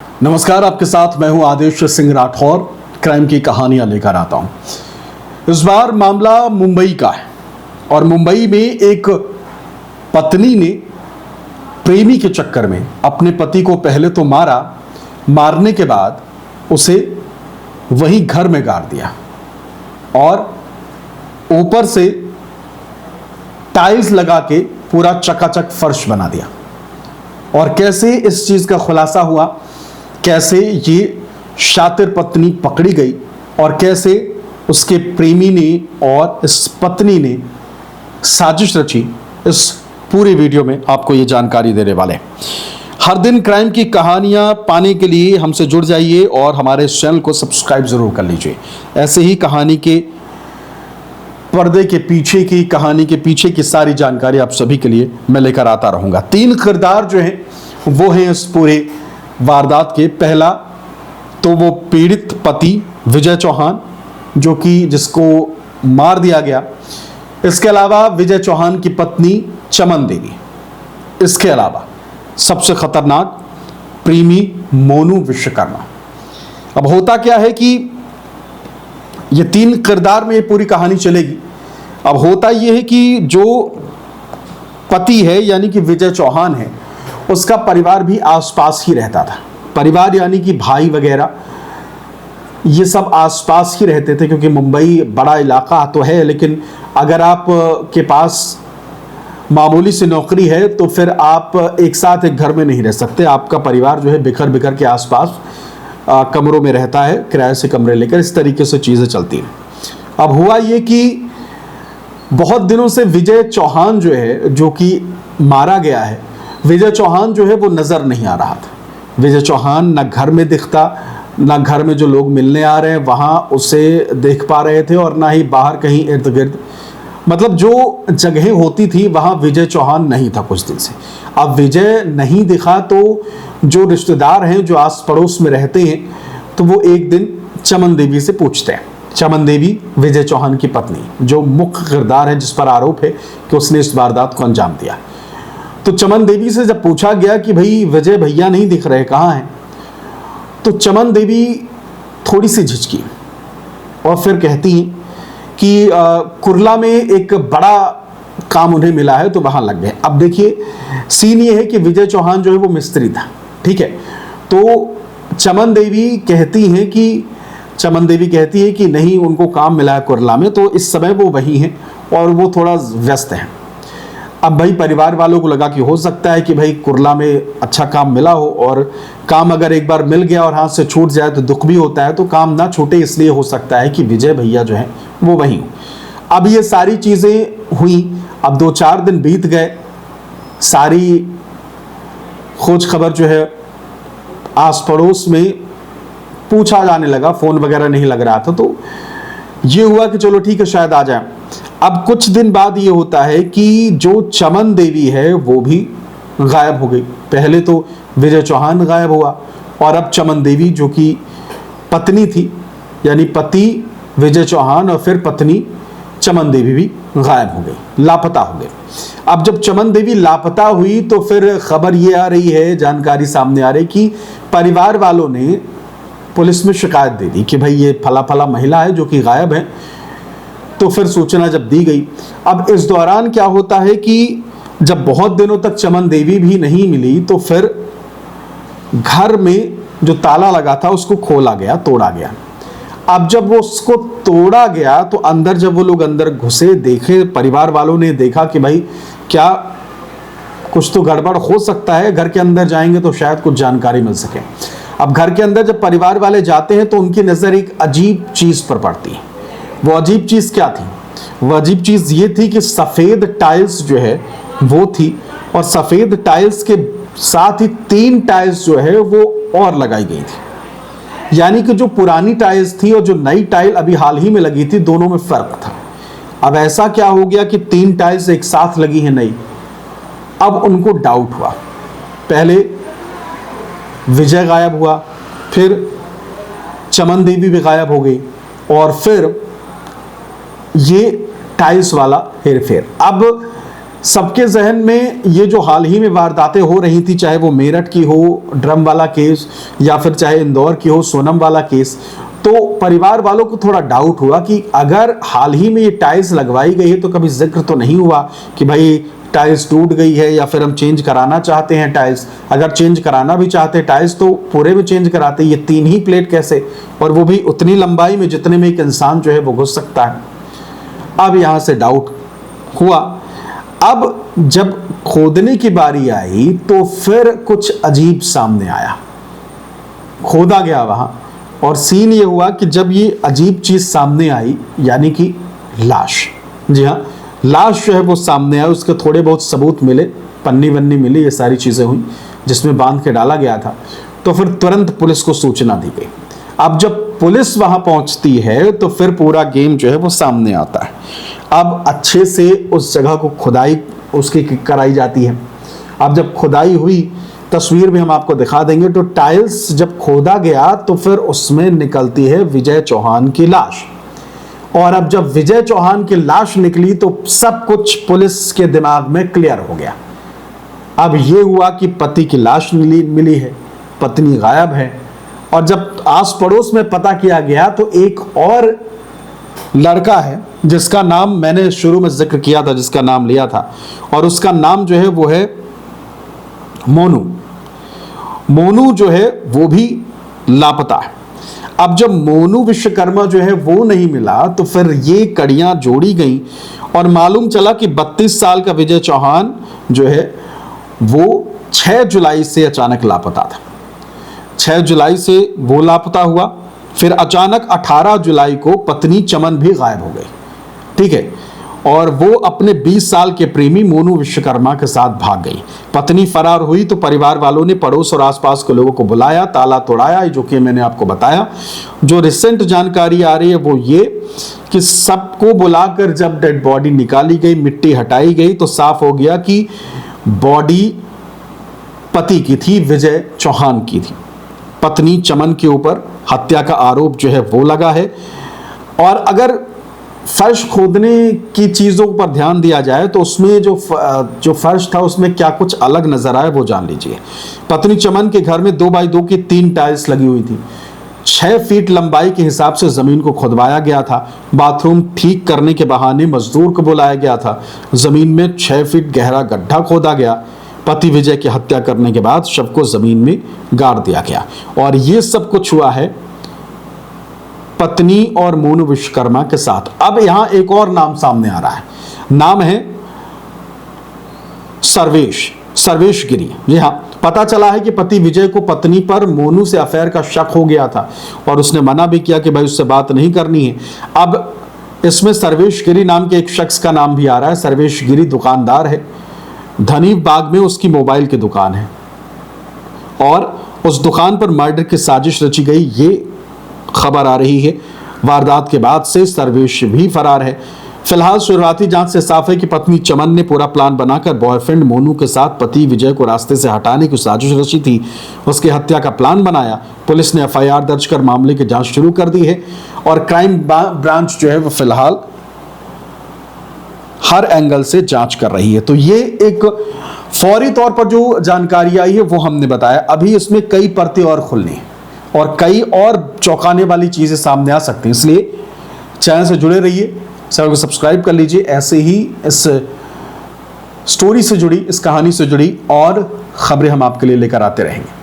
नमस्कार, आपके साथ मैं हूं आदेश सिंह राठौर। क्राइम की कहानियां लेकर आता हूं। इस बार मामला मुंबई का है और मुंबई में एक पत्नी ने प्रेमी के चक्कर में अपने पति को पहले तो मारा, मारने के बाद उसे वहीं घर में गाड़ दिया और ऊपर से टाइल्स लगा के पूरा चकाचक फर्श बना दिया। और कैसे इस चीज का खुलासा हुआ, कैसे ये शातिर पत्नी पकड़ी गई और कैसे उसके प्रेमी ने और इस पत्नी ने साजिश रची, इस पूरे वीडियो में आपको ये जानकारी देने वाले हैं। हर दिन क्राइम की कहानियां पाने के लिए हमसे जुड़ जाइए और हमारे इस चैनल को सब्सक्राइब जरूर कर लीजिए। ऐसे ही कहानी के पर्दे के पीछे की कहानी के पीछे की सारी जानकारी आप सभी के लिए मैं लेकर आता रहूंगा। 3 किरदार जो हैं वो हैं इस पूरे वारदात के। पहला तो वो पीड़ित पति विजय चौहान, जो कि जिसको मार दिया गया। इसके अलावा विजय चौहान की पत्नी चमन देवी। इसके अलावा सबसे खतरनाक प्रेमी मोनू विश्वकर्मा। अब होता क्या है कि ये 3 किरदार में ये पूरी कहानी चलेगी। अब होता ये है कि जो पति है यानी कि विजय चौहान है, उसका परिवार भी आसपास ही रहता था। परिवार यानी कि भाई वगैरह ये सब आसपास ही रहते थे, क्योंकि मुंबई बड़ा इलाका तो है, लेकिन अगर आप के पास मामूली सी नौकरी है तो फिर आप एक साथ एक घर में नहीं रह सकते। आपका परिवार जो है बिखर बिखर के आसपास कमरों में रहता है, किराए से कमरे लेकर। इस तरीके से चीज़ें चलती हैं। अब हुआ ये कि बहुत दिनों से विजय चौहान जो है, जो कि मारा गया है, विजय चौहान जो है वो नज़र नहीं आ रहा था। विजय चौहान ना घर में दिखता, ना घर में जो लोग मिलने आ रहे हैं वहाँ उसे देख पा रहे थे, और ना ही बाहर कहीं इर्द गिर्द, मतलब जो जगहें होती थी वहाँ विजय चौहान नहीं था कुछ दिन से। अब विजय नहीं दिखा तो जो रिश्तेदार हैं, जो आस पड़ोस में रहते हैं, तो वो एक दिन चमन देवी से पूछते हैं। चमन देवी विजय चौहान की पत्नी, जो मुख्य किरदार है, जिस पर आरोप है कि उसने इस वारदात को अंजाम दिया। तो चमन देवी से जब पूछा गया कि भाई विजय भैया नहीं दिख रहे, कहाँ हैं, तो चमन देवी थोड़ी सी झिझकी और फिर कहती हैं कि कुर्ला में एक बड़ा काम उन्हें मिला है तो वहां लग गए। अब देखिए सीन ये है कि विजय चौहान जो है वो मिस्त्री था, ठीक है। तो चमन देवी कहती है कि नहीं, उनको काम मिला है कुर्ला में, तो इस समय वो वहीं हैं और वो थोड़ा व्यस्त हैं। अब भाई परिवार वालों को लगा कि हो सकता है कि भाई कुर्ला में अच्छा काम मिला हो, और काम अगर एक बार मिल गया और हाथ से छूट जाए तो दुख भी होता है, तो काम ना छूटे इसलिए हो सकता है कि विजय भैया जो हैं वो वहीं हो। अब ये सारी चीज़ें हुई। अब 2-4 दिन बीत गए, सारी खोज खबर जो है आस पड़ोस में पूछा जाने लगा, फ़ोन वगैरह नहीं लग रहा था, तो ये हुआ कि चलो ठीक है शायद आ जाए। अब कुछ दिन बाद ये होता है कि जो चमन देवी है वो भी गायब हो गई। पहले तो विजय चौहान गायब हुआ और अब चमन देवी, जो कि पत्नी थी, यानी पति विजय चौहान और फिर पत्नी चमन देवी भी गायब हो गई, लापता हो गई। अब जब चमन देवी लापता हुई तो फिर खबर ये आ रही है, जानकारी सामने आ रही कि परिवार वालों ने पुलिस में शिकायत दे दी कि भाई ये फला फला महिला है जो कि गायब है। तो फिर सूचना जब दी गई, अब इस दौरान क्या होता है कि जब बहुत दिनों तक चमन देवी भी नहीं मिली तो फिर घर में जो ताला लगा था उसको खोला गया, तोड़ा गया। अब जब वो उसको तोड़ा गया तो अंदर जब वो लोग अंदर घुसे, देखे, परिवार वालों ने देखा कि भाई क्या कुछ तो गड़बड़ हो सकता है, घर के अंदर जाएंगे तो शायद कुछ जानकारी मिल सके। अब घर के अंदर जब परिवार वाले जाते हैं तो उनकी नज़र एक अजीब चीज़ पर पड़ती है। वो अजीब चीज़ क्या थी? वो अजीब चीज़ ये थी कि सफ़ेद टाइल्स जो है वो थी, और सफ़ेद टाइल्स के साथ ही 3 टाइल्स जो है वो और लगाई गई थी। यानी कि जो पुरानी टाइल्स थी और जो नई टाइल अभी हाल ही में लगी थी, दोनों में फ़र्क था। अब ऐसा क्या हो गया कि 3 टाइल्स एक साथ लगी हैं नई। अब उनको डाउट हुआ। पहले विजय गायब हुआ, फिर चमन देवी भी गायब हो गई, और फिर ये टाइल्स वाला हेरफेर। अब सबके जहन में ये जो हाल ही में वारदातें हो रही थी, चाहे वो मेरठ की हो ड्रम वाला केस या फिर चाहे इंदौर की हो सोनम वाला केस, तो परिवार वालों को थोड़ा डाउट हुआ कि अगर हाल ही में ये टाइल्स लगवाई गई है तो कभी जिक्र तो नहीं हुआ कि भाई टाइल्स टूट गई है या फिर हम चेंज कराना चाहते हैं टाइल्स। अगर चेंज कराना भी चाहते टाइल्स तो पूरे में चेंज कराते, ये 3 ही प्लेट कैसे, और वो भी उतनी लंबाई में जितने में एक इंसान जो है वो घुस सकता है। अब यहाँ से डाउट हुआ। अब जब खोदने की बारी आई तो फिर कुछ अजीब सामने आया। खोदा गया वहां और सीन ये हुआ कि जब ये अजीब चीज सामने आई, यानी कि लाश, जी हाँ लाश जो है वो सामने आया। उसके थोड़े बहुत सबूत मिले, पन्नी वन्नी मिली, ये सारी चीजें हुई जिसमें बांध के डाला गया था। तो फिर तुरंत पुलिस को सूचना दी गई। अब जब पुलिस वहां पहुंचती है तो फिर पूरा गेम जो है वो सामने आता है। अब अच्छे से उस जगह को खुदाई उसकी कराई जाती है। अब जब खुदाई हुई, तस्वीर भी हम आपको दिखा देंगे, तो टाइल्स जब खोदा गया तो फिर उसमें निकलती है विजय चौहान की लाश। और अब जब विजय चौहान की लाश निकली तो सब कुछ पुलिस के दिमाग में क्लियर हो गया। अब ये हुआ कि पति की लाश मिली है, पत्नी गायब है। और जब आस पड़ोस में पता किया गया तो एक और लड़का है जिसका नाम मैंने शुरू में जिक्र किया था, जिसका नाम लिया था, और उसका नाम जो है वो है मोनू। मोनू जो है वो भी लापता है। अब जब मोनू विश्वकर्मा जो है वो नहीं मिला तो फिर ये कड़ियां जोड़ी गई और मालूम चला कि 32 साल का विजय चौहान जो है वो 6 जुलाई से अचानक लापता था। 6 जुलाई से वो लापता हुआ, फिर अचानक 18 जुलाई को पत्नी चमन भी गायब हो गई, ठीक है, और वो अपने 20 साल के प्रेमी मोनू विश्वकर्मा के साथ भाग गई। पत्नी फरार हुई तो परिवार वालों ने पड़ोस और आसपास के लोगों को बुलाया, ताला तोड़ाया, जो कि मैंने आपको बताया। जो रिसेंट जानकारी आ रही है वो ये कि सबको बुलाकर जब डेड बॉडी निकाली गई, मिट्टी हटाई गई, तो साफ हो गया कि बॉडी पति की थी, विजय चौहान की थी। पत्नी चमन के ऊपर हत्या का आरोप जो है वो लगा है। और अगर फर्श खोदने की चीज़ों पर ध्यान दिया जाए तो उसमें जो फर्श था उसमें क्या कुछ अलग नजर आया वो जान लीजिए। पत्नी चमन के घर में 2x2 की 3 टाइल्स लगी हुई थी। 6 फीट लंबाई के हिसाब से जमीन को खुदवाया गया था। बाथरूम ठीक करने के बहाने मजदूर को बुलाया गया था। जमीन में 6 फीट गहरा गड्ढा खोदा गया। पति विजय की हत्या करने के बाद शव को जमीन में गाड़ दिया गया। और ये सब कुछ हुआ है पत्नी और मोनू विश्वकर्मा के साथ। अब यहां एक और नाम सामने आ रहा है, नाम है सर्वेश गिरी। जी हाँ, पता चला है कि पति विजय को पत्नी पर मोनू से अफेयर का शक हो गया था और उसने मना भी किया कि भाई उससे बात नहीं करनी है। अब इसमें सर्वेश गिरी नाम के एक शख्स का नाम भी आ रहा है। सर्वेश गिरी दुकानदार है, धनी बाग में उसकी मोबाइल की दुकान है और उस दुकान पर मर्डर की साजिश रची गई, ये खबर आ रही है। वारदात के बाद से सर्वेश भी फरार है। फिलहाल शुरुआती जांच से साफ है कि पत्नी चमन ने पूरा प्लान बनाकर बॉयफ्रेंड मोनू के साथ पति विजय को रास्ते से हटाने की साजिश रची थी, उसकी हत्या का प्लान बनाया। पुलिस ने एफआईआर दर्ज कर मामले की जांच शुरू कर दी है और क्राइम ब्रांच जो है वो फिलहाल हर एंगल से जांच कर रही है। तो ये एक फौरी तौर पर जो जानकारी आई है वो हमने बताया। अभी इसमें कई परतें और खुलनी है और कई और चौंकाने वाली चीजें सामने आ सकती हैं, इसलिए चैनल से जुड़े रहिए, चैनल को सब्सक्राइब कर लीजिए। ऐसे ही इस स्टोरी से जुड़ी, इस कहानी से जुड़ी और खबरें हम आपके लिए लेकर आते रहेंगे।